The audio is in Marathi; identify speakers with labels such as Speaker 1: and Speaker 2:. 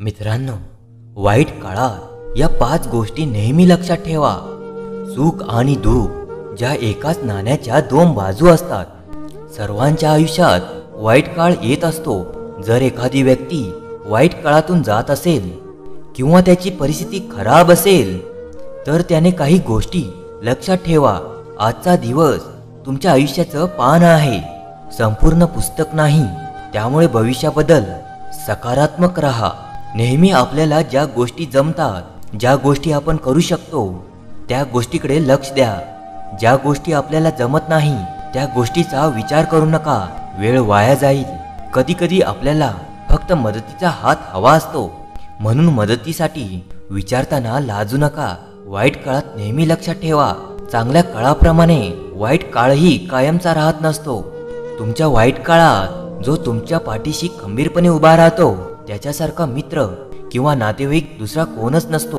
Speaker 1: मित्रांनो, वाईट काळात या 5 गोष्टी नेहमी लक्षात ठेवा. सुख आणि दुःख ज्या एकाच नाण्याच्या 2 बाजू असतात. सर्वांच्या आयुष्यात वाईट काळ येत असतो. जर एखादी व्यक्ती वाईट काळातून जात असेल किंवा त्याची परिस्थिती खराब असेल तर त्याने काही गोष्टी लक्षात ठेवा. आजचा दिवस तुमच्या आयुष्याचं पान आहे, संपूर्ण पुस्तक नाही. त्यामुळे भविष्याबद्दल सकारात्मक राहा. नेहमी आपल्याला ज्या गोष्टी जमतात, ज्या गोष्टी आपण करू शकतो त्या गोष्टीकडे लक्ष द्या. ज्या गोष्टी आपल्याला जमत नाही त्या गोष्टीचा विचार करू नका. वेळ वाया जाईल. कधी कधी आपल्याला फक्त मदतीचा हात हवा असतो, म्हणून मदतीसाठी विचारताना लाजू नका. वाईट काळात नेहमी लक्षात ठेवा, चांगल्या काळाप्रमाणे वाईट काळही कायमचा राहत नसतो. तुमच्या वाईट काळात जो तुमच्या पाठीशी खंबीरपणे उभा राहतो त्याच्यासारखा मित्र किंवा नातेवाईक दुसरा कोणच नसतो.